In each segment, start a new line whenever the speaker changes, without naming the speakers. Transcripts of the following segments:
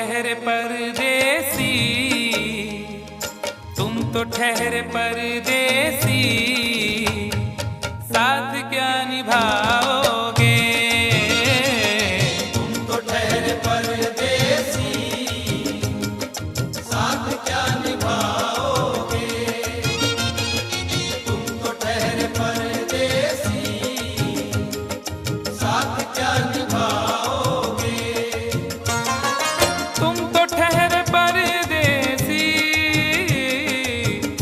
ठहरे परदेसी, तुम तो ठहरे परदेसी, साथ क्या निभाओगे।
तुम तो ठहरे परदेसी, साथ क्या निभाओगे। तुम तो ठहरे परदेसी, साथ क्या निभाओगे।
तुम तो ठहरे परदेसी,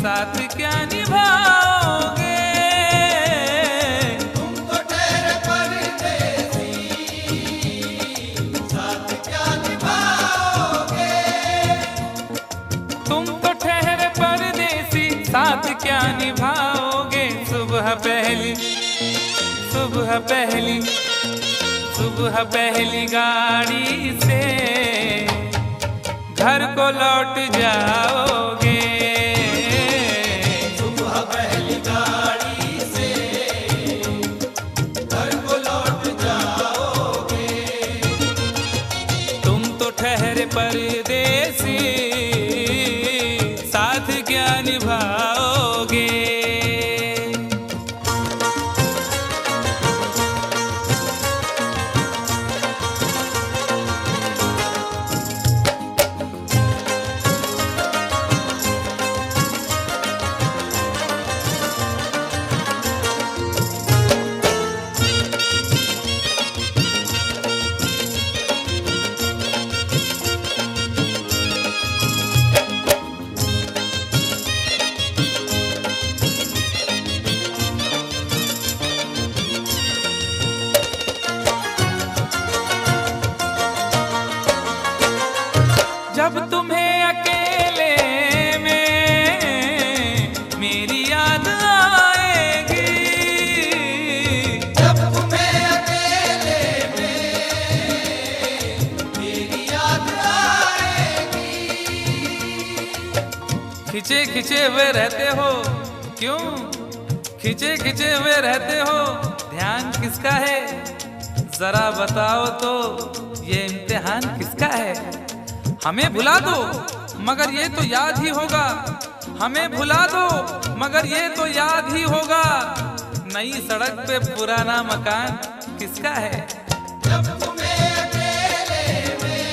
साथ क्या निभाओगे।
तुम तो ठहरे परदेसी, साथ क्या निभाओगे।
तुम तो ठहरे परदेसी, साथ क्या निभाओगे। सुबह पहली, सुबह पहली, सुबह पहली गाड़ी से घर को लौट जाओगे।
सुबह पहली गाड़ी से घर को लौट जाओगे।
तुम तो ठहरे परदेसी, साथ क्या निभाओगे। जब तुम्हें अकेले में मेरी याद आएगी।
जब तुम्हें अकेले में मेरी याद आएगी।
खिंचे खिंचे हुए रहते हो क्यों, खिंचे खिंचे हुए रहते हो, ध्यान किसका है जरा बताओ तो, ये इम्तिहान किसका है। हमें भुला दो मगर ये तो याद ही होगा, हमें भुला दो मगर ये तो याद ही होगा। नई सड़क पे पुराना मकान किसका है।
जब तुम्हें अकेले में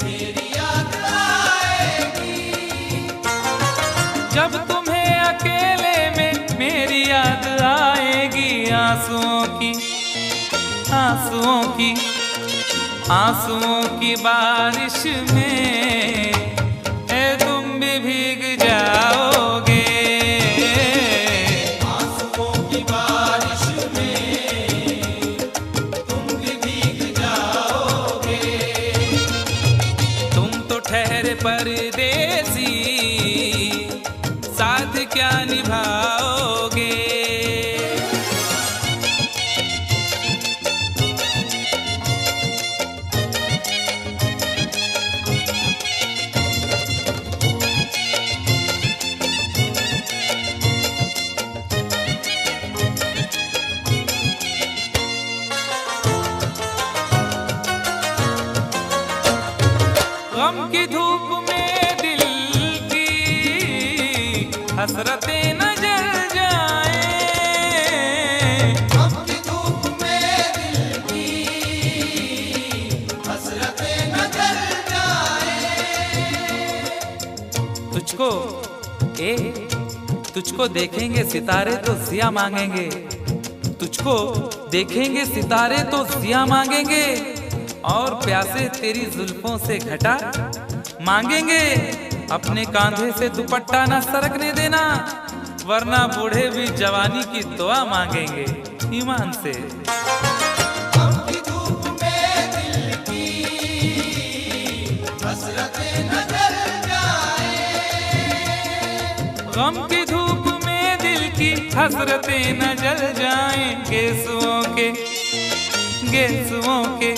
मेरी याद आएगी।
जब तुम्हें अकेले में मेरी याद आएगी। आंसुओं की, आंसुओं की, आंसुओं की बारिश में तुम भी भीग जाओगे।
आंसुओं की बारिश में तुम भी भीग जाओगे।
तुम तो ठहरे परदेसी, साथ क्या निभाओगे। गम की धूप में दिल की हसरतें न जल जाए।
गम की धूप में दिल की हसरतें न जल जाए।
तुझको तुझको देखेंगे सितारे तो जिया मांगेंगे। तुझको देखेंगे सितारे तो जिया मांगेंगे, और प्यासे तेरी जुल्फों से घटा मांगेंगे। अपने कांधे से दुपट्टा ना सरकने देना, वरना बूढ़े भी जवानी की दुआ मांगेंगे ईमान से।
गम की धूप में दिल की हसरतें न जल जाए।
गम की धूप में दिल की हसरतें न जल जाएं। गेसुओं के, गेसुओं के,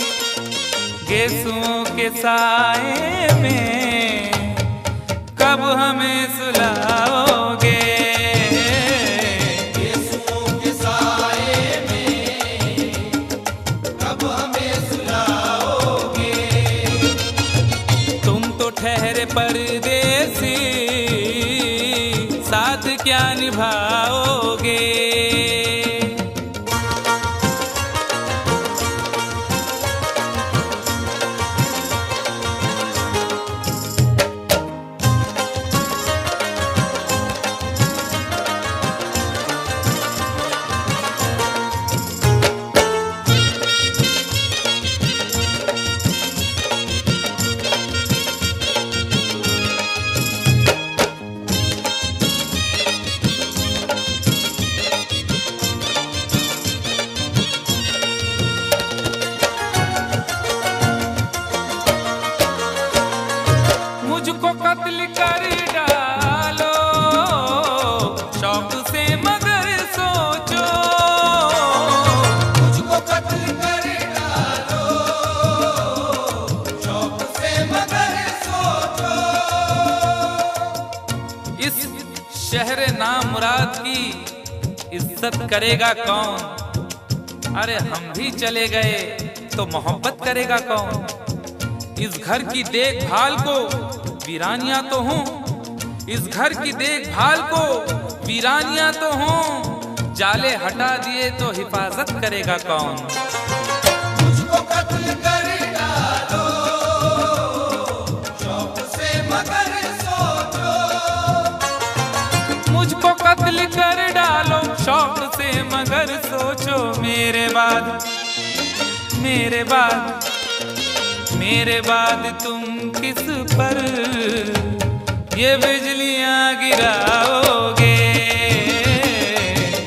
गेसुओं के साए में कब हमें सुलाओगे।
गेसुओं के साए में कब हमें सुलाओगे।
परदेसी, साथ क्या निभाओगे। मुझको कत्ल कर डालो शौक से मगर सोचो,
मुझको कत्ल कर डालो शौक से मगर सोचो।
इस शहर नामुराद की इज्जत करेगा कौन। अरे हम भी चले गए तो मोहब्बत करेगा कौन। इस घर की देखभाल को वीरानियां तो हूँ, इस घर की देखभाल को वीरानियां तो हूँ, जाले हटा दिए तो हिफाजत करेगा कौन।
मुझको कत्ल कर डालो शौक से मगर सोचो।
मुझको कत्ल कर डालो शौक से मगर सोचो। मेरे बाद मेरे बाद मेरे बाद तुम किस पर ये बिजलियां गिराओगे।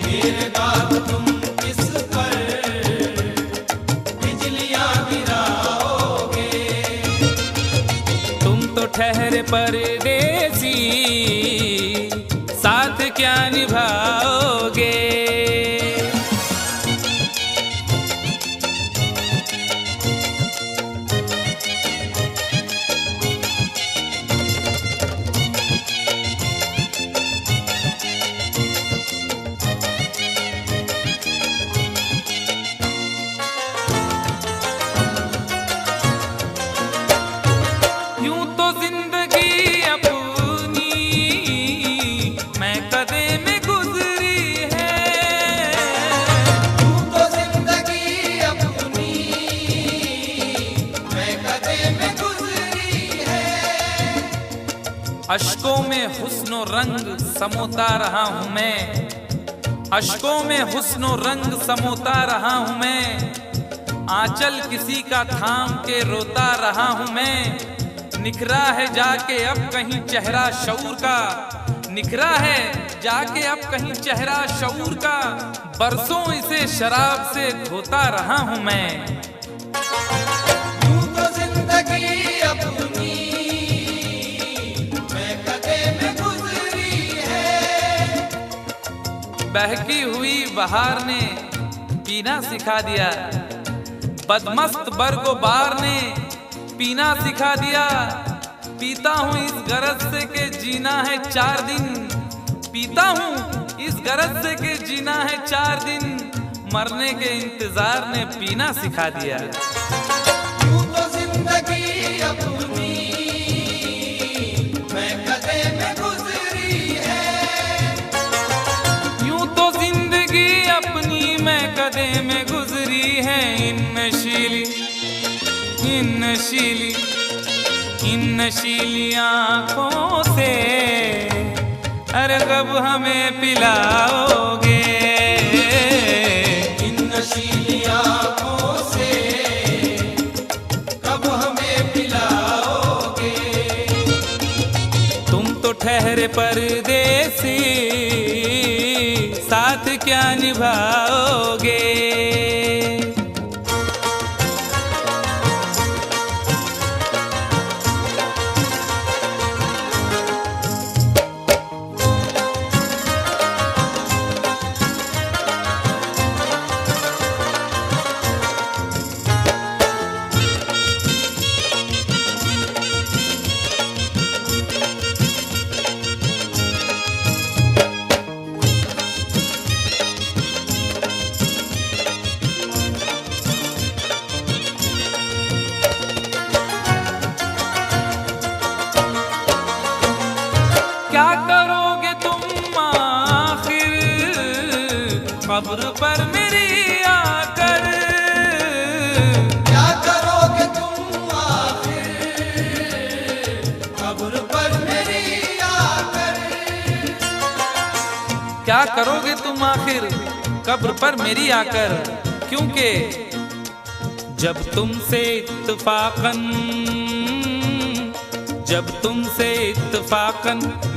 मेरे बाद तुम किस पर बिजलियां गिराओगे।
तुम तो ठहरे परदेसी, साथ क्या निभाओगे। यूं तो जिंदगी अपनी मैं कदे में गुजरी है।
यूं तो जिंदगी अपनी मैं कदे में गुजरी है।
अश्कों में हुस्नो रंग समोता रहा हूं मैं, अश्कों में हुस्नो रंग समोता रहा हूं मैं। आंचल किसी का थाम के रोता रहा हूं मैं। निखरा है जाके अब कहीं चेहरा शऊर का, निखरा है जाके अब कहीं चेहरा शऊर का। बरसों इसे शराब से धोता रहा हूं मैं।
यूं तो जिंदगी अपनी मैं कदे में गुजरी है।
बहकी हुई बहार ने पीना सिखा दिया, बदमस्त बरगोबार ने पीना सिखा दिया। पीता हूँ इस गरज से के जीना है 4 दिन, पीता हूँ इस गरज से के जीना है 4 दिन। मरने के इंतजार ने पीना सिखा दिया।
यूं तो जिंदगी अपनी मैं कदे में गुजरी है।
यूं तो जिंदगी अपनी मैं कदे में गुजरी है। इन नशीली आँखों से अरे कब हमें पिलाओगे।
इन नशीली आँखों से कब हमें पिलाओगे।
तुम तो ठहरे परदेसी, साथ क्या निभाओगे। कब्र पर मेरी आकर।
क्या करोगे तुम आखिर कब्र पर मेरी आकर।
क्या करोगे तुम आखिर कब्र पर मेरी आकर, क्योंकि जब तुमसे इत्तफाकन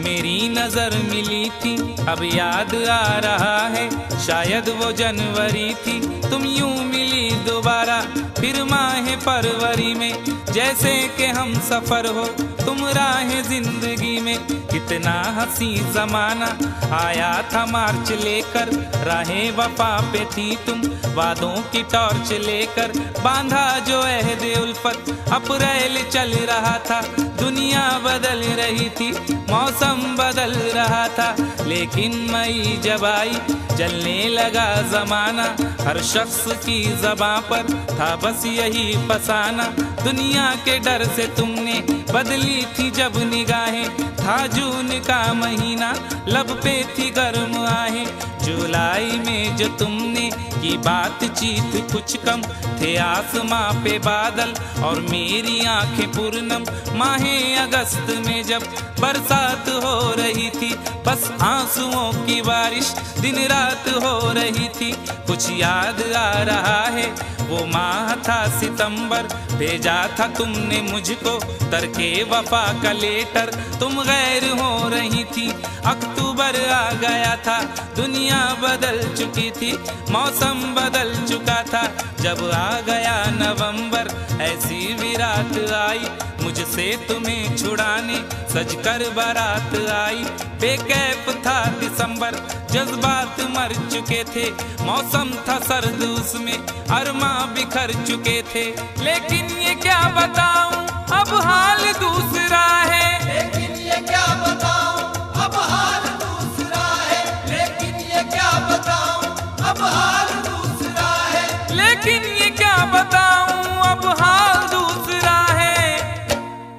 मेरी नजर मिली थी, अब याद आ रहा है शायद वो जनवरी थी। तुम यूं मिली दोबारा फिर माह फरवरी में, जैसे कि हम सफर हो तुम राह जिंदगी में। कितना हंसी जमाना आया था मार्च लेकर, राहे वफा पे थी तुम वादों की टॉर्च लेकर। बांधा जो अहद उल्फत अप्रैल चल रहा था, दुनिया बदल रही थी मौसम बदल रहा था। लेकिन मई जब आई चलने लगा जमाना, हर शख्स की ज़बां पर था बस यही फसाना। दुनिया के डर से तुमने बदली थी जब निगाहें, था जून का महीना लब पे थी गर्म आहें। जुलाई में जो तुमने की बातचीत कुछ कम थे आसमां पे बादल और मेरी आंखें पूर्णम। माहे अगस्त में जब बरसात हो रही थी, बस आंसुओं की बारिश दिन रात हो रही थी। कुछ याद आ रहा है वो माह था सितंबर, भेजा था तुमने मुझको तरके वफा का लेटर। तुम गैर हो रही थी, अक्टूबर आ गया था, दुनिया बदल चुकी थी, मौसम बदल चुका था। जब आ गया नवंबर ऐसी भी रात आई, मुझसे तुम्हें छुड़ाने सजकर बारात आई। बेकैफ था दिसंबर, जज्बात मर चुके थे, मौसम था सर्द उसमें अरमा बिखर चुके थे। लेकिन ये क्या बताऊं अब हाल दूसरा है।
लेकिन ये क्या बताऊं अब हाल दूसरा है। लेकिन ये क्या बताऊं अब हाल दूसरा है।
लेकिन ये क्या बताऊं अब हाल दूसरा है।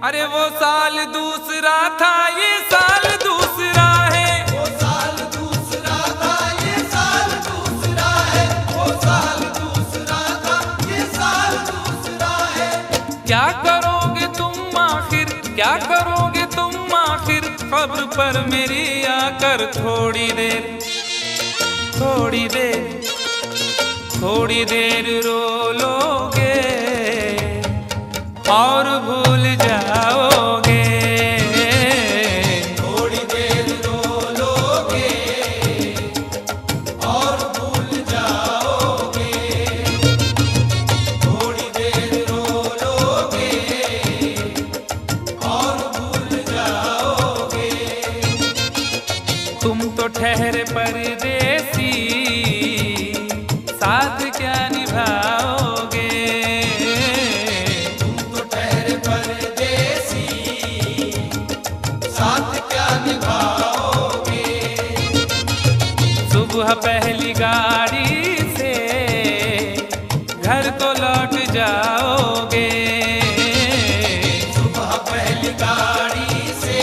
अरे वो साल दूसरा था ये साल दूसरा है।
वो साल दूसरा था ये साल दूसरा है। वो साल दूसरा था ये साल दूसरा है।
क्या करोगे तुम आखिर, क्या करोगे तुम आखिर कब्र पर मेरी आकर। थोड़ी देर थोड़ी देर थोड़ी देर रो लोगे और भूल जाओगे।
थोड़ी देर रो लोगे और भूल जाओगे। थोड़ी देर रो लोगे और भूल जाओगे।
तुम तो ठहरे परदेसी, साथ क्या निभाओगे।
तुम तो ठहरे परदेसी, साथ क्या निभाओगे।
सुबह पहली गाड़ी से घर को लौट जाओगे।
सुबह पहली गाड़ी से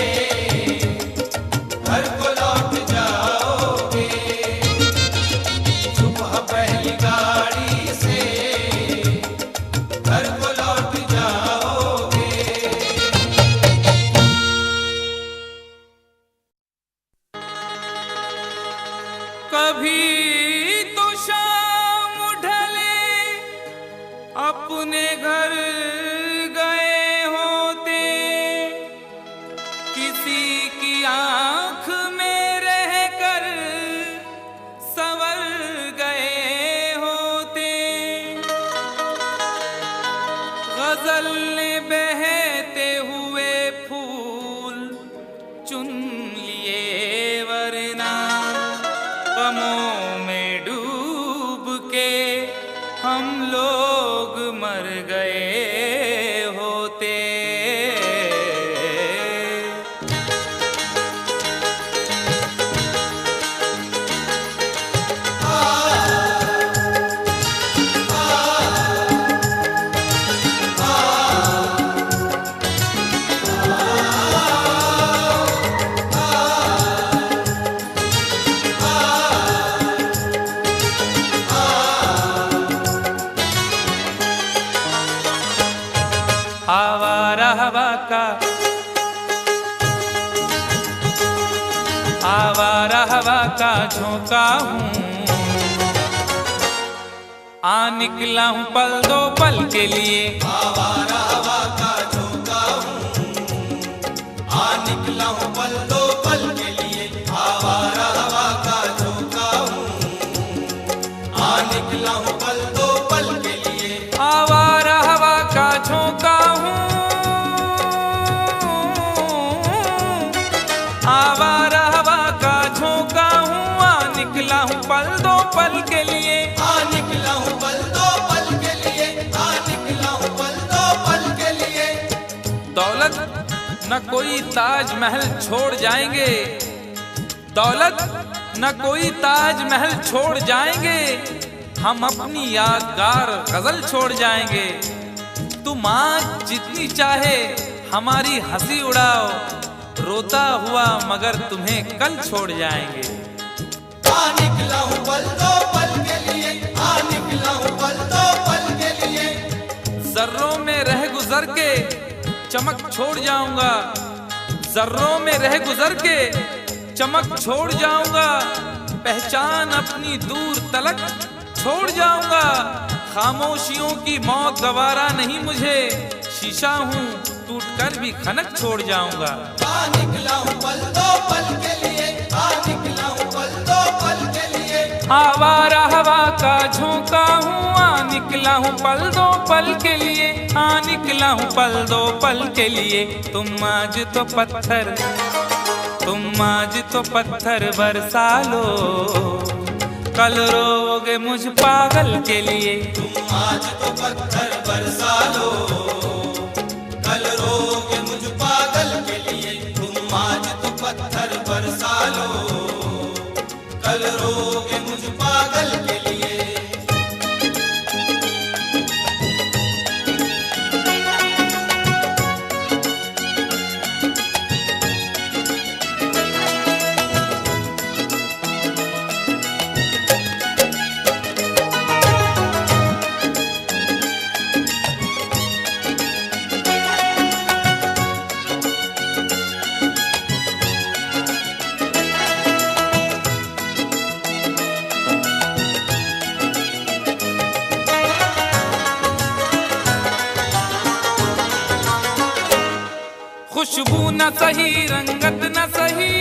घर को लौट जाओगे। सुबह पहली गाड़ी से घर को लौट जाओगे।
कभी तो शाम ढले अपने घर गए होते, किसी की आंख में रहकर संवर गए होते। गजल ने बहते हुए फूल चुन लिए, वरना गमों में डूब के हम लोग मर गए होते। आवारा हवा का, आवारा हवा का झोंका हूँ, आ निकला हूँ पल दो पल के लिए।
आवारा हवा का झोंका हूँ, आ निकला हूँ पल दो पल के लिए। आवारा हवा का झोंका हूँ, आ निकला हूँ पल दो पल के लिए।
आवारा हवा का झोंका हूँ, आवारा हवा का झोंका हूँ, आ निकला हूँ पल दो पल के लिए।
आ निकला हूँ पल दो पल के लिए, आ निकला हूँ पल दो पल के लिए।
दौलत न कोई ताजमहल छोड़ जाएंगे, दौलत न कोई ताजमहल छोड़ जाएंगे, हम अपनी यादगार गजल छोड़ जाएंगे। तुम आज जितनी चाहे हमारी हंसी उड़ाओ, रोता हुआ मगर तुम्हें कल छोड़ जाएंगे।
आ निकला हूँ पल दो पल के लिए, आ निकला हूँ पल दो पल के लिए।
जर्रों में रह गुजर के चमक छोड़ जाऊंगा, जर्रों में रह गुजर के चमक छोड़ जाऊंगा, पहचान अपनी दूर तलक छोड़ जाऊंगा। खामोशियों की मौत गवारा नहीं मुझे, शीशा हूँ टूट कर भी खनक छोड़ जाऊंगा।
आ निकला हूँ पल दो पल के लिए, आ निकला हूँ पल दो पल के लिए।
आवारा हवा का झोंका हूँ, आ निकला हूँ पल दो पल के लिए, आ निकला हूँ पल दो पल के लिए। तुम आज तो पत्थर, तुम आज तो पत्थर बरसा लो, कल रोगे मुझ पागल के लिए।
तुम आज तो पत्थर बरसा लो, कल रोगे मुझ पागल के लिए। तुम आज तो पत्थर बरसा लो, कल रोगे मुझ पागल के लिए।
खुशबू न सही, रंगत न सही,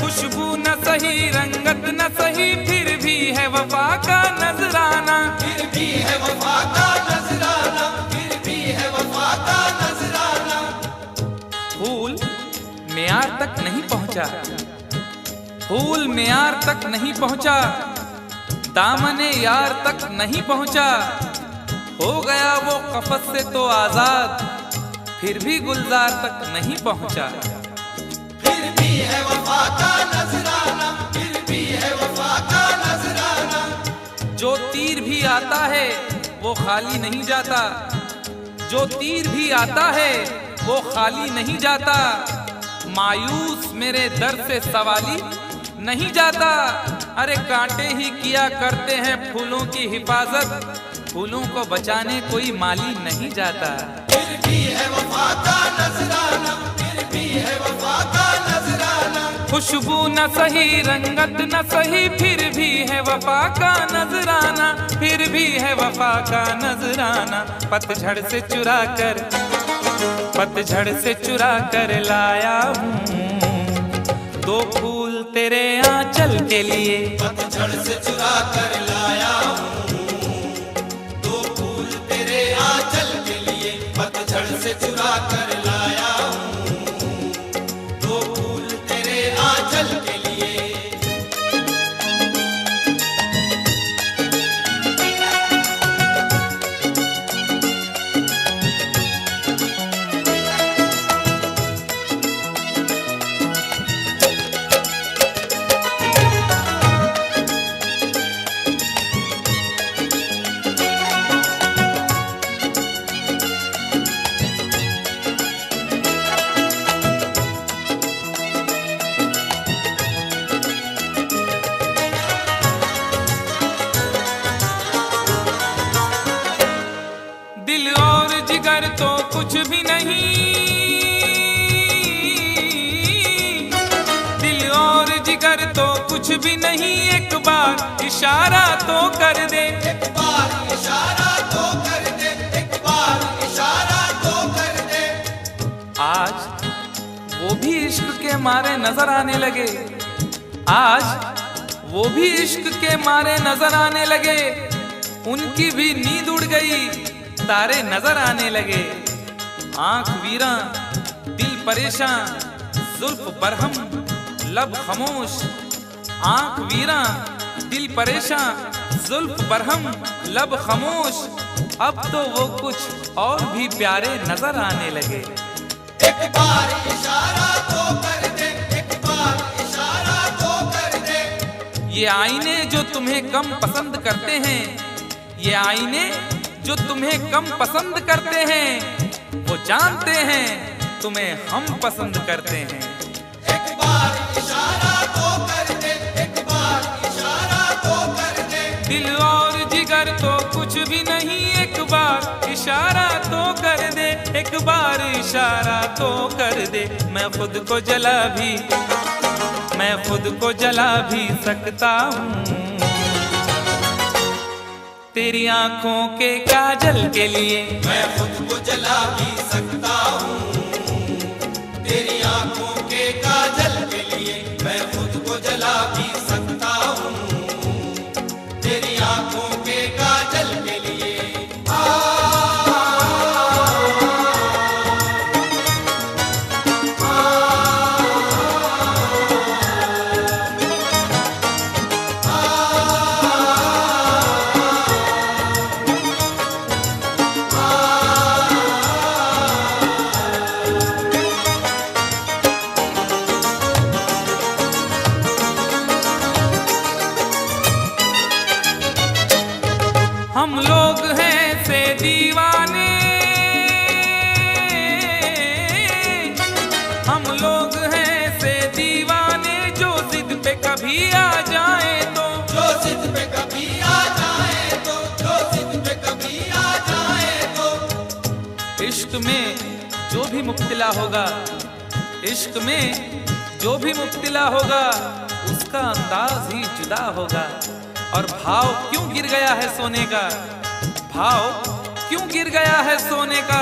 खुशबू न सही, रंगत न सही, फिर भी है वफा का नजराना।
फिर भी है वफा का नजराना, फिर भी है वफा का नजराना।
फूल मेयार तक नहीं पहुंचा, फूल मेयार तक नहीं पहुंचा, दामने यार तक नहीं पहुंचा, हो गया वो कफस से तो आजाद, फिर भी गुलजार तक नहीं पहुंचा।
फिर भी है वफा का नजराना, फिर भी है वफा का नजराना।
जो तीर भी आता है वो खाली नहीं जाता, जो तीर भी आता है वो खाली नहीं जाता, मायूस मेरे दर से सवाली नहीं जाता। अरे कांटे ही किया करते हैं फूलों की हिफाजत, फूलों को बचाने कोई माली नहीं जाता।
फिर भी है वफा का नजराना, फिर भी है वफा का नजराना।
खुशबू न सही, रंगत न सही, फिर भी है वफा का नजराना, फिर भी है वफा का नजराना। पतझड़ से चुरा कर, पतझड़ से चुरा कर लाया हूँ दो फूल तेरे आंचल के लिए।
पतझड़ से चुरा कर लाया हूँ दो फूल तेरे आंचल के लिए। पतझड़ से चुरा कर लाया हूँ दो फूल तेरे आंचल के लिए।
जिगर तो कुछ भी नहीं, दिल और जिगर तो कुछ भी नहीं, एक बार इशारा तो कर दे,
एक बार इशारा तो कर दे, एक बार इशारा तो कर दे।
आज वो भी इश्क के मारे नजर आने लगे, आज वो भी इश्क के मारे नजर आने लगे, उनकी भी नींद उड़ गई, तारे नजर आने लगे। आंख वीरा दिल परेशान, जुल्फ बरहम लब खामोश, आंख वीरा दिल परेशान, जुल्फ बरहम लब खामोश, अब तो वो कुछ और भी प्यारे नजर आने लगे।
एक बार इशारा तो कर दे, एक बार इशारा तो कर दे।
ये आईने जो तुम्हें कम पसंद करते हैं, ये आईने जो तुम्हें कम पसंद करते हैं, वो जानते हैं तुम्हें हम पसंद करते हैं।
एक बार इशारा तो कर दे, एक बार इशारा तो कर दे।
दिल और जिगर तो कुछ भी नहीं, एक बार इशारा तो कर दे, एक बार इशारा तो कर दे। मैं खुद को जला भी, मैं खुद को जला भी सकता हूँ तेरी आंखों के काजल के लिए,
मैं खुद को जला भी सकता हूँ तेरी आंखों के काजल के लिए, मैं खुद को जला भी सकता हूँ तेरी आंखों के काजल के लिए।
हम लोग हैं से दीवाने, हम लोग हैं से दीवाने, जो जिद पे कभी आ जाए तो,
जो जिद पे कभी आ जाए तो, जो जिद पे कभी आ जाए तो।
इश्क में जो भी मुब्तला होगा, इश्क में जो भी मुब्तला होगा, उसका अंदाज ही जुदा होगा। और भाव क्यों गिर गया है सोने का, भाव क्यों गिर गया है सोने का,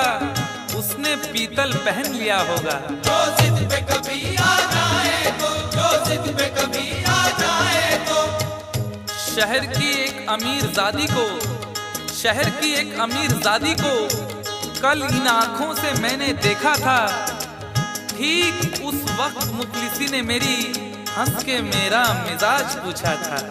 उसने पीतल पहन लिया होगा।
जो जिद पे कभी आ जाए तो, जो जिद पे कभी आ जाए तो।
शहर की एक अमीर जादी को, शहर की एक अमीर जादी को कल इन आंखों से मैंने देखा था, ठीक उस वक्त मुखलिसी ने मेरी हंस के मेरा मिजाज पूछा था।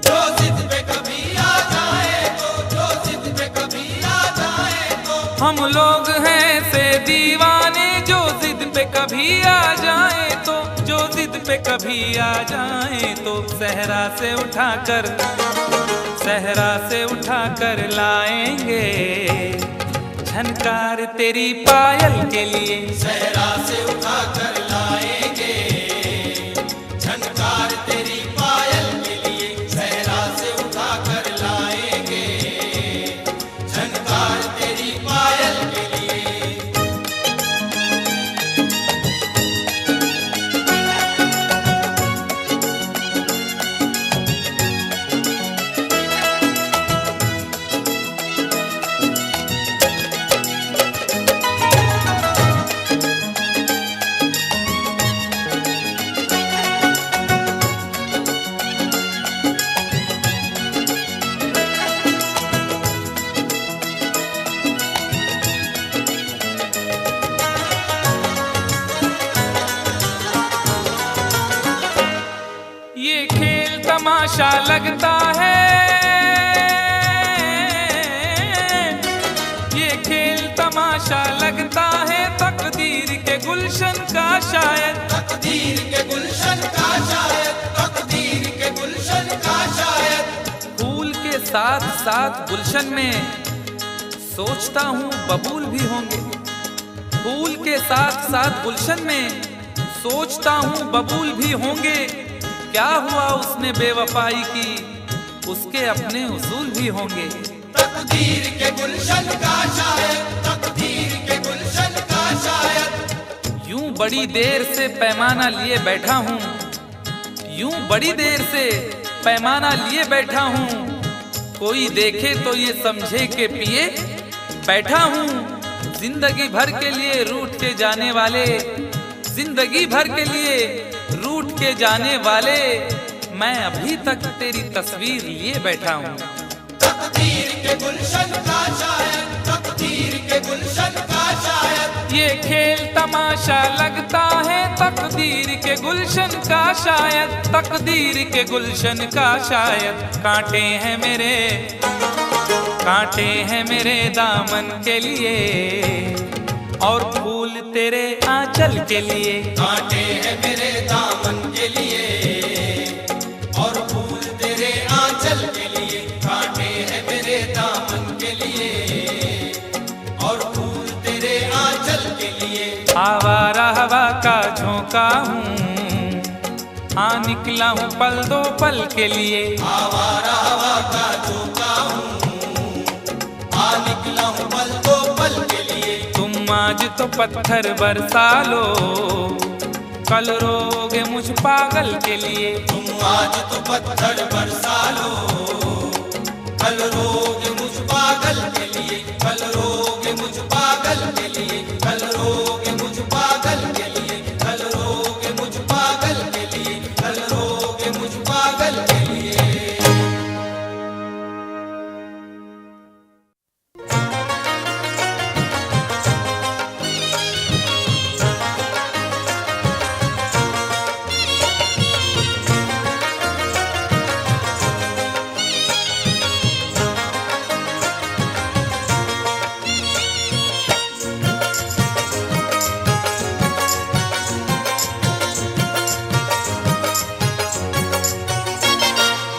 जो जिद पे कभी आ जाए तो, जो जिद पे कभी आ जाए तो।
हम लोग हैं से दीवाने, जो जिद पे कभी आ जाए तो, जो जिद पे कभी आ जाए तो। सहरा से उठाकर, सहरा से उठाकर लाएंगे झनकार तेरी पायल के लिए,
सहरा से उठा कर लाएंगे झनकार तेरी पायल के लिए, सहरा से उठा कर लाएंगे झनकार तेरी पायल के लिए।
तमाशा लगता है, ये खेल तमाशा लगता है, तकदीर के गुलशन का शायद,
तकदीर के गुलशन का शायद, तकदीर के गुलशन का शायद।
फूल के साथ साथ गुलशन में सोचता हूँ बबूल भी होंगे, फूल के साथ साथ गुलशन में सोचता हूँ बबूल भी होंगे। क्या हुआ उसने बेवफाई की, उसके अपने उसूल भी होंगे।
तकदीर के गुलशन का शायद
बड़ी देर से पैमाना लिए बैठा हूँ, यूं बड़ी देर से पैमाना लिए बैठा हूँ। कोई देखे तो ये समझे के पिए बैठा हूँ। जिंदगी भर के लिए रूठ के जाने वाले, जिंदगी भर के लिए रूठ के जाने वाले, मैं अभी तक तेरी तस्वीर लिए बैठा हूँ।
तकदीर के गुलशन का शायद, तकदीर के गुलशन का शायद,
ये खेल तमाशा लगता है तकदीर के गुलशन का शायद, तकदीर के गुलशन का शायद। कांटे हैं मेरे, कांटे हैं मेरे दामन के लिए, और फूल तेरे आंचल के लिए।
कांटे हैं मेरे दामन के लिए, और फूल तेरे आंचल के लिए। कांटे हैं मेरे दामन के लिए, और फूल तेरे आंचल के लिए।
आवारा हवा का झोंका हूँ, हाँ निकला हूँ पल दो पल के लिए।
आवारा हवा का झोंका हूँ, आ निकला हूँ पल दो पल के लिए।
तुम आज तो पत्थर बरसा लो, कल रोगे मुझ पागल के लिए।
तुम आज तो पत्थर बरसा लो, कल रोगे मुझ पागल के लिए। कल रोगे मुझ पागल के लिए, कल रोगे मुझ पागल के लिए, कल रोगे मुझ पागल के लिए, कल रोगे मुझ पागल के लिए।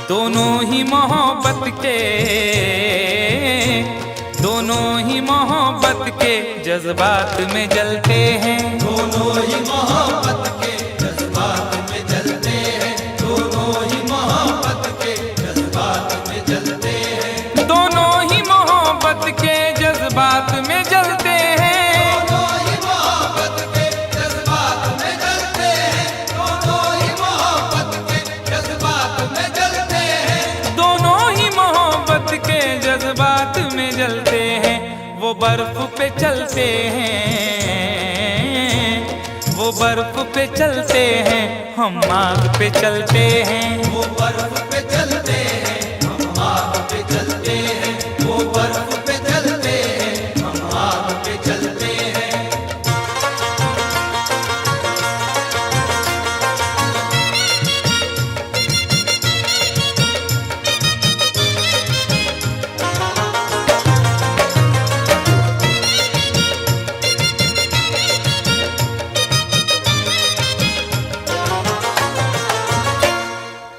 दोनों ही मोहब्बत के, दोनों ही मोहब्बत के जज्बात में जलते हैं।
दोनों ही मोहब्बत के जज्बात में जलते हैं, दोनों ही मोहब्बत के जज्बात में जलते हैं।
दोनों ही मोहब्बत के जज्बात में जलते हैं।
दोनों ही मोहब्बत के जज्बात में जलते हैं, दोनों ही मोहब्बत के जज्बात में जलते हैं।
दोनों ही मोहब्बत के जज्बात में जलते हैं। वो बर्फ पे चलते हैं, वो बर्फ पे चलते हैं, हम आग पे चलते हैं।
वो बर्फ पे चलते हैं, हम आग पे चलते हैं। वो बर्फ पे चलते हैं, हम आग पे चलते हैं।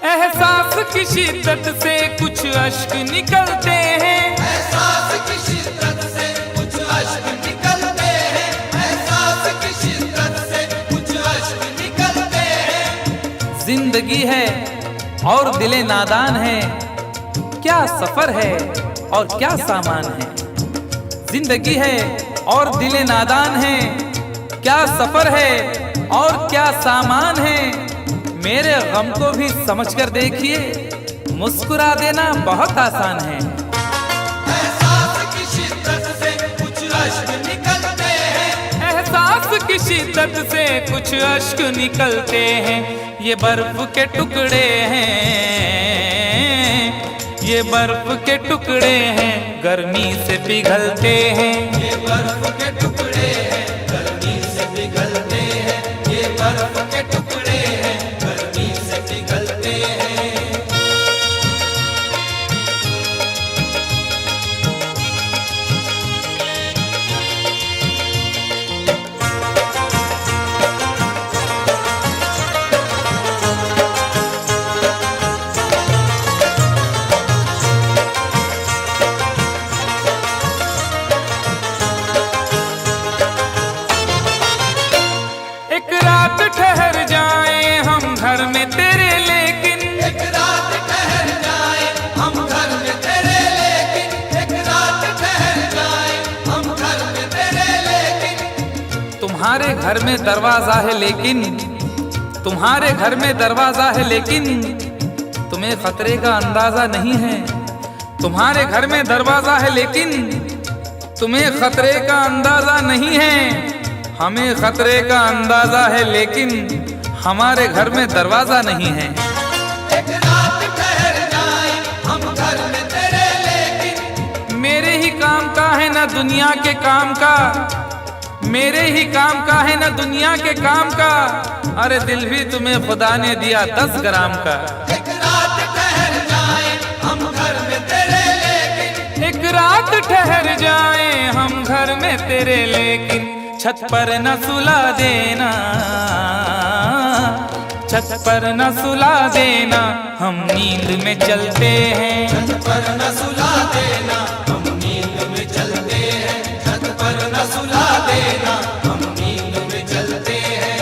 एहसास की शिद्दत से कुछ अश्क निकलते हैं।
एहसास की शिद्दत से कुछ अश्क निकलते हैं, एहसास की शिद्दत से कुछ अश्क निकलते हैं।
जिंदगी है और दिले नादान है, क्या सफर है और क्या सामान है। जिंदगी है और दिले नादान है, क्या सफर है और क्या सामान है। मेरे गम को भी समझकर देखिए, मुस्कुरा देना बहुत आसान है।
एहसास की शिद्दत से कुछ अश्क निकलते हैं,
एहसास की शिद्दत से कुछ अश्क निकलते हैं। ये बर्फ के टुकड़े हैं, ये बर्फ के टुकड़े हैं, गर्मी से पिघलते हैं।
ये बर्फ के टुकड़े हैं, गर्मी से पिघलते हैं। ये बर्फ के टुकड़े हैं, गर्मी से पिघलते हैं।
तुम्हारे घर में दरवाजा है लेकिन तुम्हारे घर में दरवाजा है लेकिन तुम्हें खतरे का अंदाजा नहीं है। तुम्हारे घर में दरवाजा है लेकिन तुम्हें खतरे का अंदाजा नहीं है। हमें खतरे का अंदाजा है लेकिन हमारे घर में दरवाजा नहीं है।
एक रात ठहर जाए हम घर में तेरे लेकिन
मेरे ही काम का है ना दुनिया के काम का, मेरे ही काम का है ना दुनिया के काम का। अरे दिल भी तुम्हें खुदा ने दिया 10 ग्राम का।
एक रात ठहर जाए हम घर में तेरे लेकिन
एक रात ठहर जाए हम घर में तेरे लेकिन छत पर न सुला देना, छत पर न सुला देना, हम नींद में चलते हैं।
छत पर न सुला देना हम नींद में चलते हैं। छत पर न सुला देना हम नींद में चलते हैं।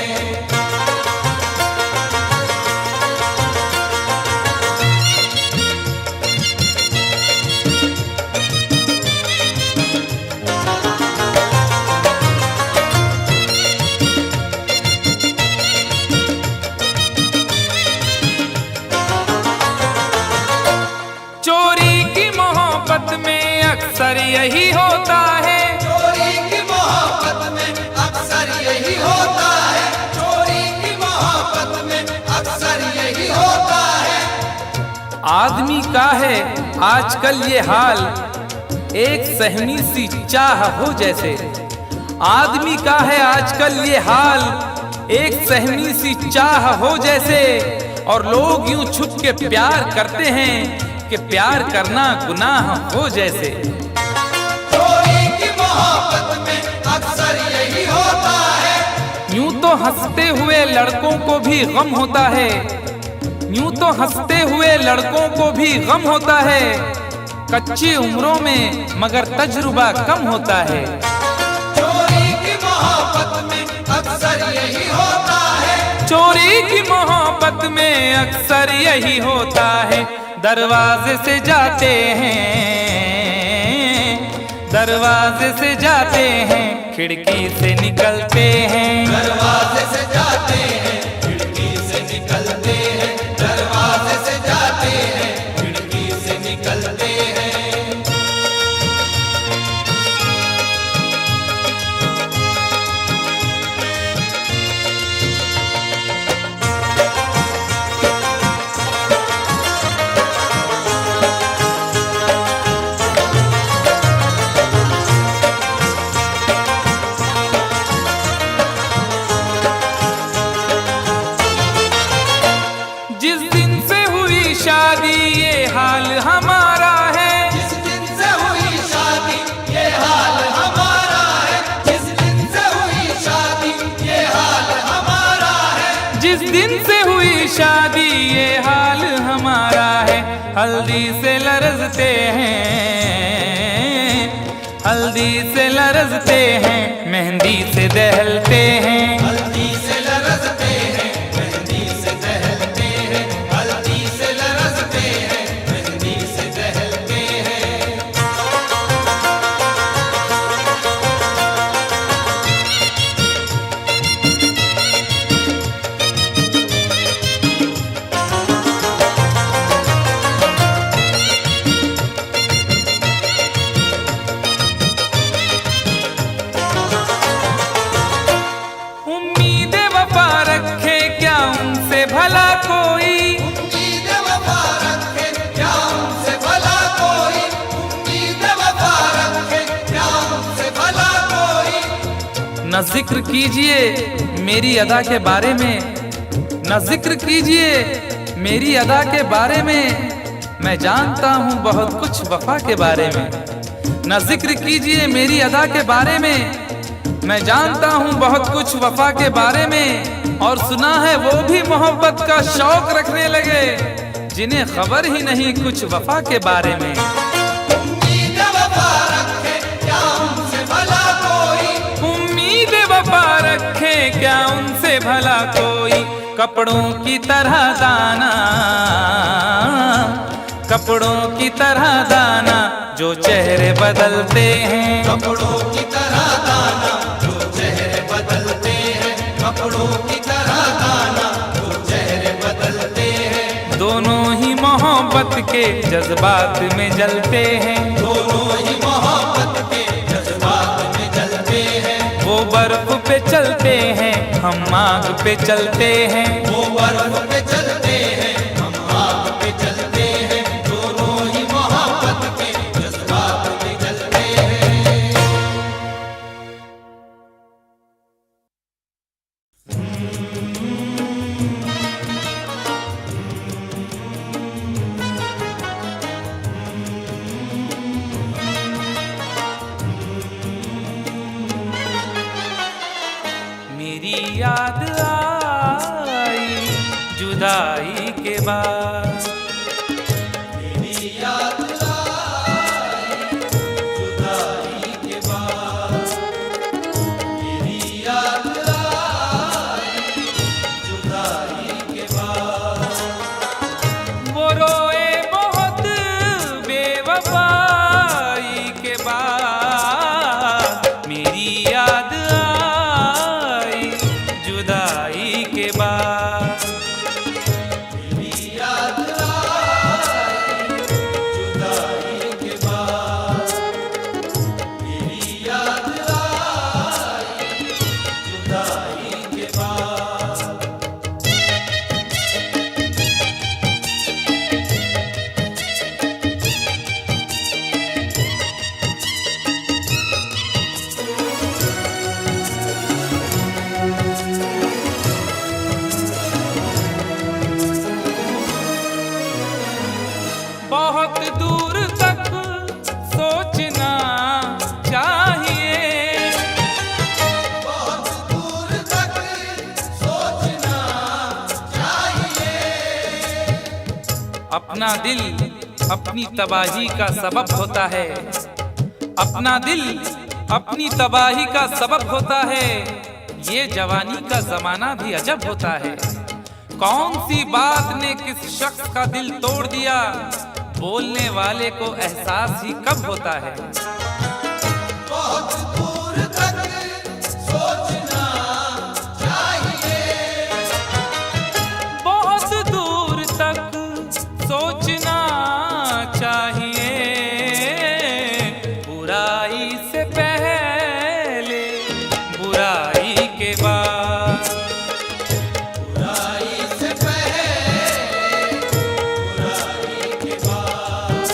चोरी की मोहब्बत में अक्सर यही होता है।
चोरी की मोहब्बत में अक्सर यही होता है। चोरी की मोहब्बत में अक्सर यही होता है।
आदमी का है आजकल ये हाल, एक सहमी सी चाह हो जैसे। आदमी का है आजकल ये हाल, एक सहमी सी चाह हो जैसे। और लोग यूं छुप के प्यार करते हैं कि प्यार करना गुनाह हो जैसे।
चोरी की मोहब्बत में अक्सर यही होता है।
यूं तो हंसते हुए लड़कों को भी गम होता है, यूं तो हंसते हुए लड़कों को भी गम होता है। कच्ची उम्रों में मगर तजुर्बा कम होता है।
चोरी की मोहब्बत में अक्सर यही होता है।
चोरी की मोहब्बत में अक्सर यही होता है। दरवाजे से जाते हैं, दरवाजे से जाते हैं, खिड़की से निकलते हैं।
दरवाजे से जाते हैं खिड़की से निकलते हैं। दरवाजे से जाते हैं खिड़की से निकलते हैं।
जिस दिन से हुई शादी ये हाल हमारा है।
जिस दिन से हुई शादी ये हाल हमारा है। जिस दिन से हुई शादी ये हाल हमारा है।
जिस दिन से हुई शादी ये हाल हमारा है। हल्दी से लरजते हैं, हल्दी से लरजते हैं, मेहंदी से दहलते हैं।
हल्दी से लरजते हैं मेहंदी से दहलते हैं। हल्दी से लरजते हैं मेहंदी से दहलते हैं।
उम्मीद वफा रखे क्या उनसे भला कोई।
उम्मीद वफा रखे क्या उनसे भला कोई। उम्मीद वफा रखे क्या उनसे भला कोई।
न जिक्र कीजिए मेरी अदा के बारे में, न जिक्र कीजिए मेरी अदा के बारे में। मैं जानता हूँ बहुत कुछ वफा के बारे में। न जिक्र कीजिए मेरी अदा के बारे में। मैं जानता हूँ बहुत कुछ वफा के बारे में। और सुना है वो भी मोहब्बत का शौक रखने लगे जिन्हें खबर ही नहीं कुछ वफा के बारे में।
उम्मीद वफा रखे क्या उनसे भला कोई।
उम्मीद वफा रखे क्या उनसे भला कोई। कपड़ों की तरह दाना, कपड़ों की तरह दाना, जो चेहरे बदलते हैं।
कपड़ों की तरह दाना जो चेहरे बदलते
के जज्बात में जलते हैं,
दोनों ही मोहब्बत के जज्बात में जलते हैं।
वो बर्फ पे चलते हैं, हम आग पे चलते हैं।
वो बर्फ पे चलते हैं, हम आग पे चलते हैं। दोनों ही मोहब्बत के जज्बात में जलते हैं।
मेरी याद आई जुदाई के बाद,
मेरी याद आई जुदाई के बाद। मेरी याद आई जुदाई के बाद।
वो रोए बहुत बेवफाई के बाद। मेरी याद आई जुदाई के बाद।
मेरी याद आई जुदाई के बाद। मेरी याद आई जुदाई के बाद।
बहुत दूर तक सोचना चाहिए,
बहुत दूर तक सोचना चाहिए।
अपना दिल अपनी तबाही का सबब होता है। अपना दिल अपनी तबाही का सबब होता है। ये जवानी का जमाना भी अजब होता है। कौन सी बात ने किस शख्स का दिल तोड़ दिया, बोलने वाले को एहसास ही कब होता है।
बहुत दूर तक सोचना चाहिए।
बहुत दूर तक सोचना चाहिए। बुराई से पहले बुराई के बाद।
बुराई से पहले बुराई के बाद।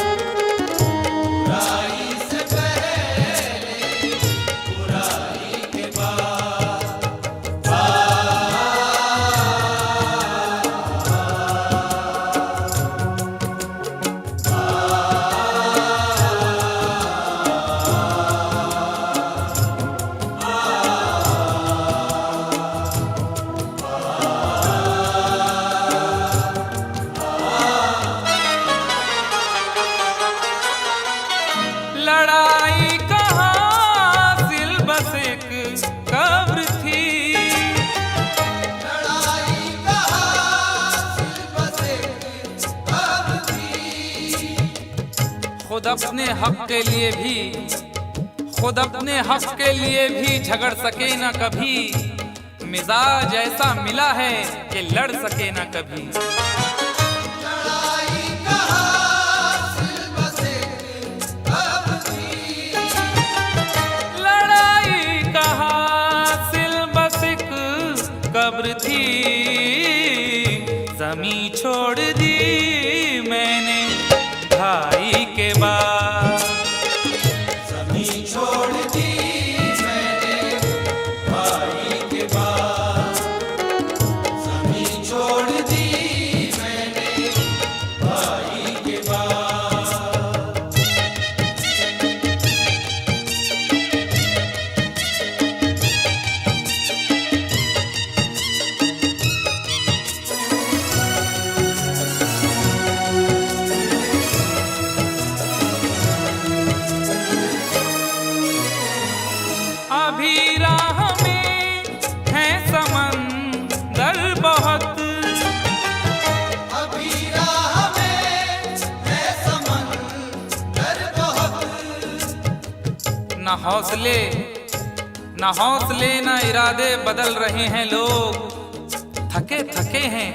बुराई से पहले बुराई के बाद।
लड़ाई कहाँ सिल बस एक कब्र थी।
लड़ाई कहाँ सिर्फ बस एक कब्र थी।
खुद अपने हक के लिए भी, खुद अपने हक के लिए भी झगड़ सके ना कभी। मिजाज ऐसा मिला है कि लड़ सके ना कभी।
लड़ाई कहाँ सिर्फ बस एक कब्र थी।
लड़ाई कहाँ सिल बस एक कब्र थी। जमी छोड़ दी मैंने ढाई के बाद।
जमीन छोड़ दी मैंने भाई के बाद। जमीन छोड़ दी मैंने भाई के बाद।
अभी राह में है समंदर बहुत।
अभी राह में है समंदर बहुत।
न हौसले न इरादे बदल रहे हैं लोग। थके थके हैं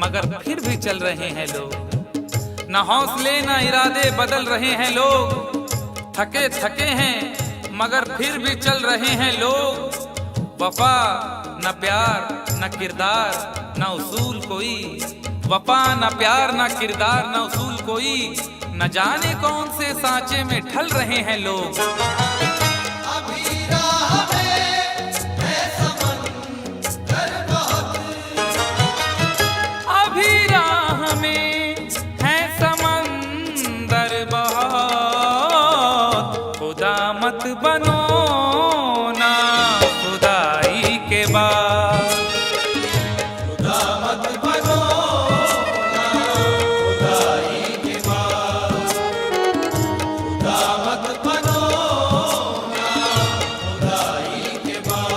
मगर फिर भी चल रहे हैं लोग। न हौसले न इरादे बदल रहे हैं लोग, थके थके हैं मगर फिर भी चल रहे हैं लोग। वफा न प्यार न किरदार न उसूल कोई, वफा न प्यार न किरदार न उसूल कोई, न जाने कौन से सांचे में ढल रहे हैं लोग।
अभी राह में है समंदर बहुत,
अभी राह में है समंदर बहुत, खुदा मत बनो ना खुदाई के बाद,
खुदा मत बनो ना खुदाई के बाद, खुदा मत बनो ना खुदाई के बाद।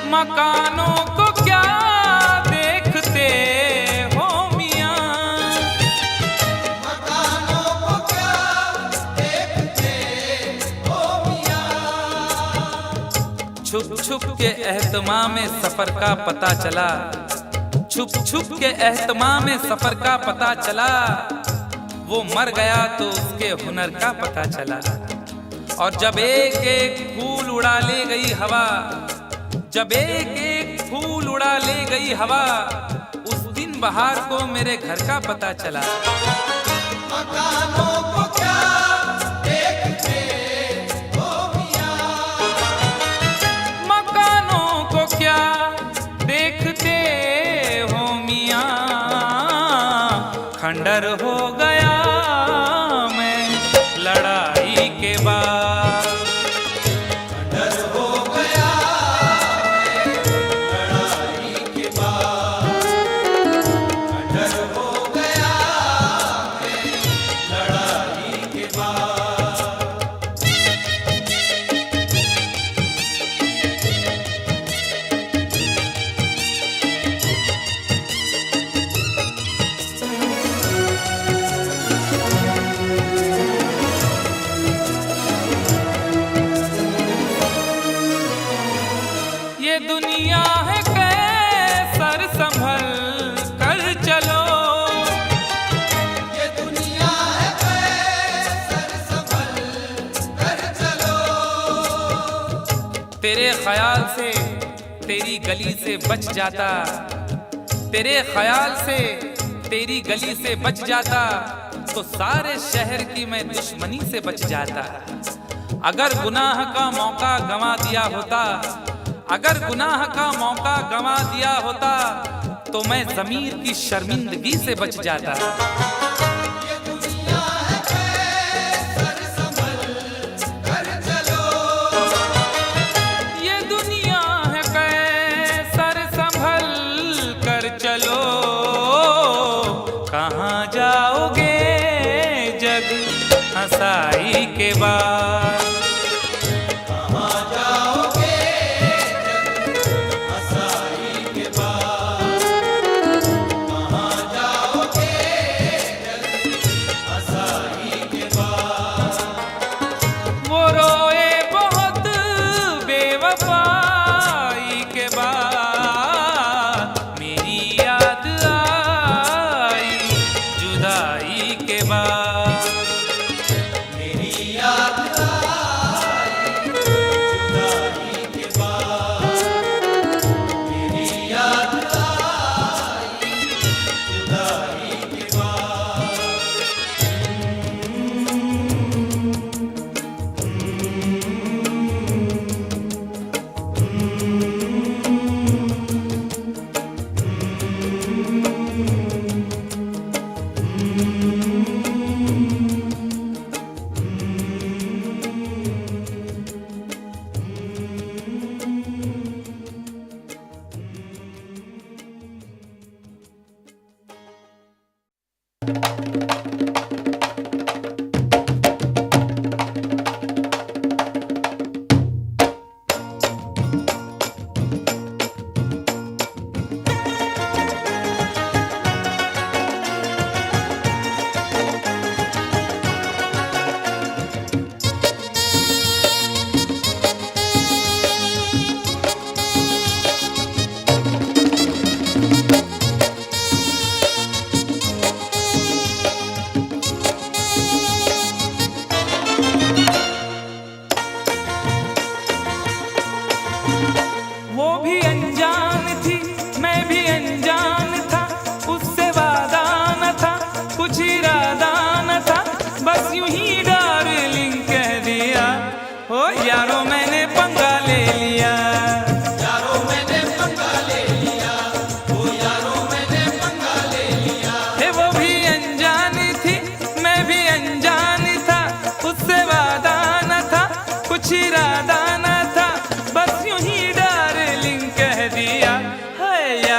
मकानों को क्या देखते हो मियां,
मकानों को क्या देखते हो मियां,
छुप छुप के एहतमाम में सफर का पता चला, छुप छुप के एहतमाम में सफर का पता चला। वो मर गया तो उसके हुनर का पता चला। और जब एक एक फूल उड़ा ले गई हवा, जब एक एक फूल उड़ा ले गई हवा, उस दिन बहार को मेरे घर का पता चला।
मकानों को क्या देखते हो मियां,
मकानों को क्या देखते हो मियां, खंडर हो गया मैं लड़ाई के बाद,
डर हो गया मैं लड़ाई के बाद, डर हो गया मैं लड़ाई के बाद।
ये दुनिया है कैसर संभल कर चलो,
ये दुनिया है कैसर संभल कर चलो,
तेरे ख्याल से तेरी गली से बच जाता, तेरे ख्याल से तेरी गली से बच जाता, तो सारे शहर की मैं दुश्मनी से बच जाता। अगर गुनाह का मौका गंवा दिया होता, अगर गुनाह का मौका गंवा दिया होता, तो मैं ज़मीर की शर्मिंदगी से बच जाता।
ये दुनिया है कैसर संभल कर चलो,
ये दुनिया है कैसर संभल कर चलो, कहाँ जाओगे जग हंसाई के बाद,
कहाँ जाओगे जग हंसाई के बाद, कहाँ जाओगे जग हंसाई के बाद।
वो रोए बहुत बेवफाई के बाद, मेरी याद आई जुदाई के बाद,
मेरी याद आई जुदाई के बाद, मेरी याद आई जुदाई के बाद।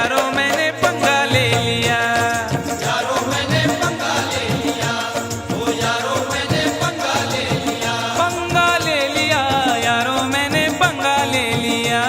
यारो मैंने पंगा ले लिया।
यारो मैंने पंगा ले लिया, ओ यारो मैंने पंगा ले लिया।
पंगा ले लिया यारो मैंने पंगा ले लिया।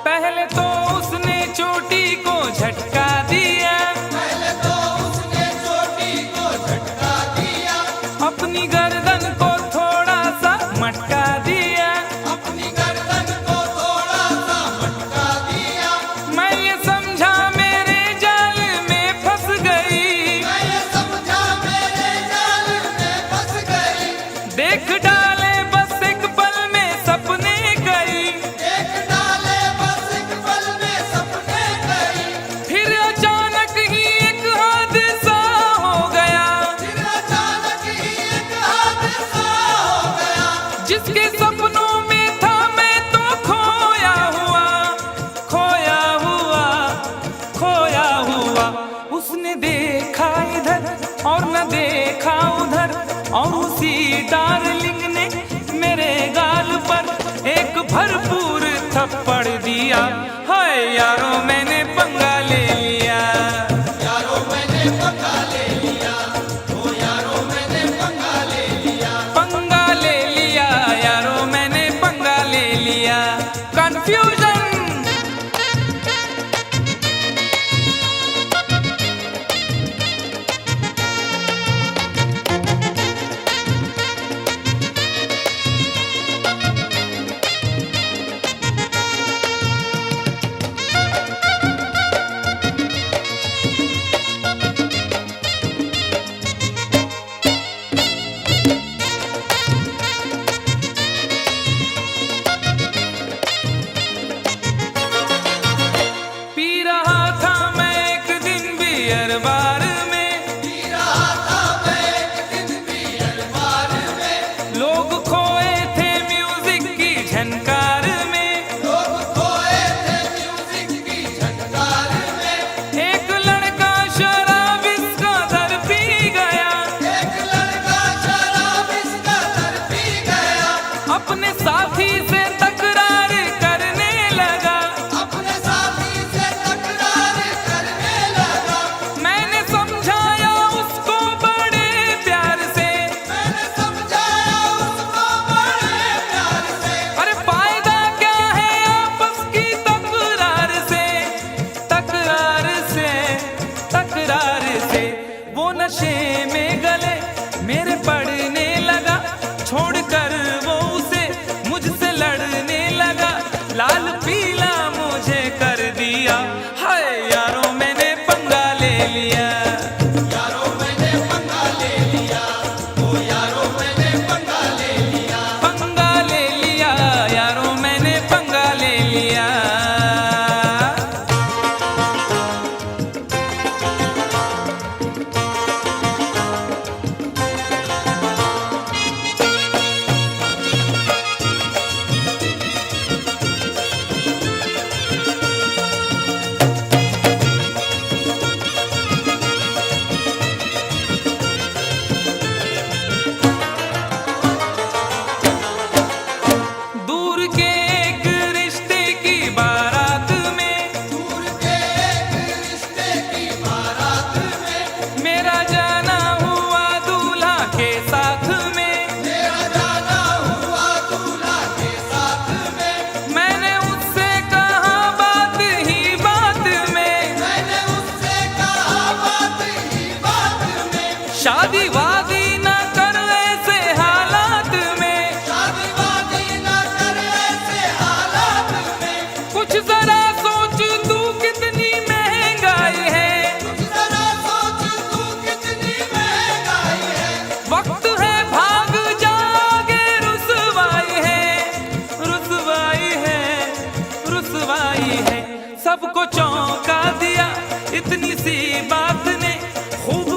पहले तो उसने चोटी को झटका दिया,
पहले तो उसने चोटी को झटका दिया,
अपनी गर्दन को थोड़ा सा मटका दिया।
अपनी गर्दन को थोड़ा सा मटका दिया।
मैं ये समझा मेरे जाल में फंस गई,
मैं ये समझा मेरे जाल में फंस गई।
देख डाले बस एक पल में सपने गई।
देख डाले बस एक पल में सपने गई।
फिर अचानक ही एक हादसा हो गया,
फिर अचानक ही एक हादसा हो गया।
जिसके सपनों में था मैं तो खोया हुआ, खोया हुआ, खोया हुआ। उसने देखा इधर और न देखा उधर, और उसी डार्लिंग ने मेरे गाल पर एक भरपूर थप्पड़ दिया। हाय यारो मैंने पंगा ले लिया।
यारो मैंने पंगा ले लिया, ओ यारो मैंने पंगा ले लिया।
पंगा ले लिया यारो मैंने पंगा ले लिया। कंफ्यूजन पी रहा था मैं एक दिन बियर बार में,
पी रहा था मैं एक दिन बियर बार में।
लोग खोए थे म्यूजिक की झनकार में।
लोग खोए थे म्यूजिक की झनकार में।
एक लड़का शराब इसका दर पी गया,
एक लड़का शराब इसका दर पी गया।
अपने साथी से तकरार करने लगा।
अपने साथी से तकरार करने लगा।
मैंने समझाया उसको बड़े प्यार से,
मैंने समझाया उसको बड़े प्यार से।
अरे फायदा क्या है आपस की तकरार से, तकरार से, तकरार से। वो नशे में गले मेरे पड़ने लगा, छोड़कर वो उसे मुझसे लड़ने लगा। लाल पीला मुझे कर दिया। हाय यारो मैंने पंगा ले लिया।
यारो मैंने पंगा ले लिया, ओ यारो मैंने पंगा ले लिया।
पंगा ले लिया यारो मैंने पंगा ले लिया। दूर के एक रिश्ते की बारात में,
दूर के एक रिश्ते की बारात में।
मेरा जाना हुआ दूल्हा के साथ में।
मेरा जाना हुआ दूल्हा के साथ में।
मैंने उससे कहा बात ही बात में,
मैंने उससे कहा बात ही बात में।
शादी वादी न कर ऐसे हालात में।
शादी वादी न कर ऐसे हालात में।
कुछ जरा सोच तू कितनी महंगाई है,
जरा सोच तू कितनी महंगाई है।
वक्त है भाग जागे, रुसवाई है, रुसवाई है, रुसवाई है। सबको चौंका दिया इतनी सी बात ने, खूब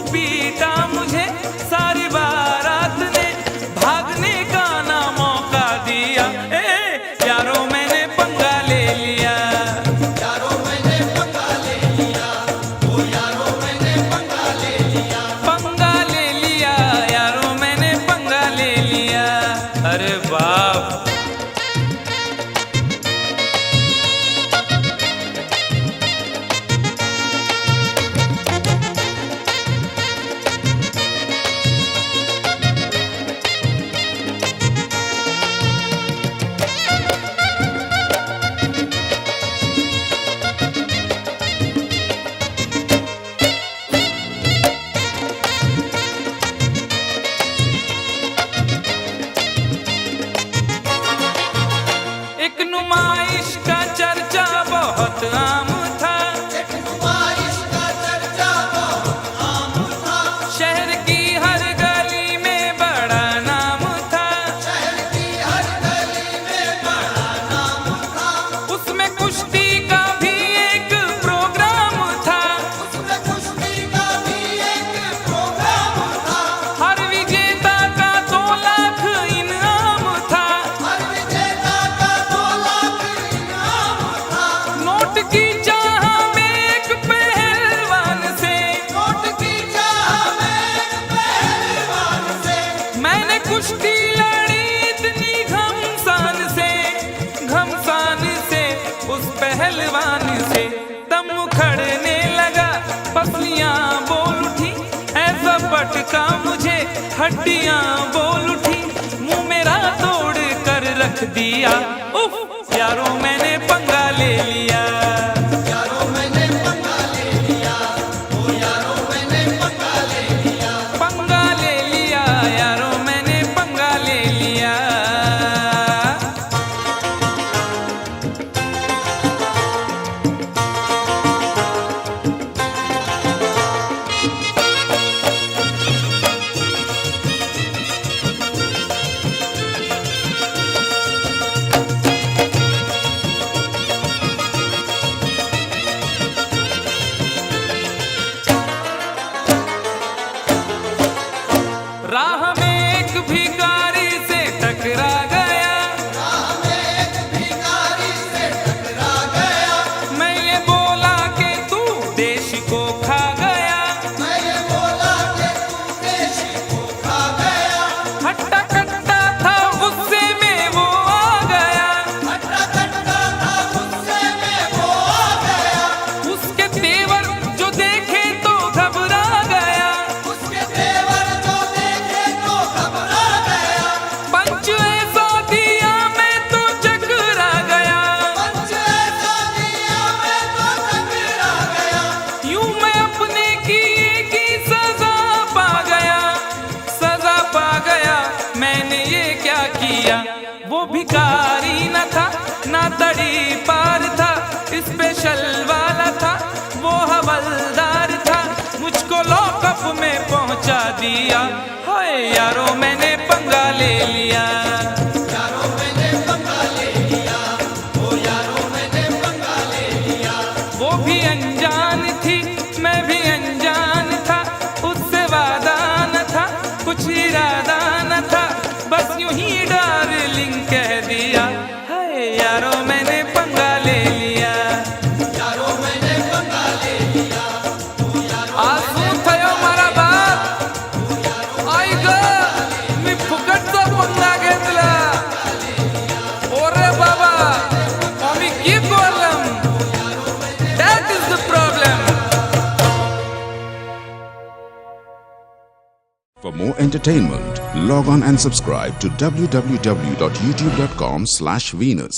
हड्डियां बोल उठी, मुंह मेरा तोड़ कर रख दिया। उफ, यारों मैंने पंगा ले लिया।
यारों मैंने पंगा ले लिया, ओ यारों मैंने पंगा ले लिया।
पंगा ले लिया, यारों मैंने पंगा ले लिया। राह में एक भिखारी से टकरा गया,
राह में एक भिखारी से टकरा गया।
मैं ये बोला कि तू देश को खा गया।
मैं ये बोला कि तू देश को खा गया।
हट्टा कट्टा था गुस्से में वो आ गया,
हट्टा कट्टा था गुस्से में वो आ गया।
उसके तेवर जो देखे तो घबरा गया।
उसके तेवर जो देखे तो घबरा गया।
पंच ऐसा दिया मैं तो चकरा गया,
पंच ऐसा दिया मैं तो टकरा गया।
यूं मैं अपने किए की सजा पा गया। सजा पा गया, मैंने ये क्या किया। वो भिखारी न था ना तड़ी पार था, स्पेशल वाला था वो हवलदार था। मुझको लॉकअप में पहुंचा दिया। हाय यारों मैंने पंगा ले लिया।
यारों मैंने पंगा ले लिया, ओ यारों मैंने पंगा ले लिया।
वो भी अनजान थी, मैं भी अनजान था। उससे वादा न था, कुछ इरादा न था, बस यूं ही डार्लिंग कह दिया। हाय यारों मैंने पंगा ले लिया।
यारों मैंने पंगा ले लिया, ओ यारों
आसू थयो मारा बाप, आई ग मी फुकटचा पंगा घेतला. ओरे बाबा, आम्ही की बोलम, that is the problem.
For more entertainment, log on and subscribe to www.youtube.com/Venus.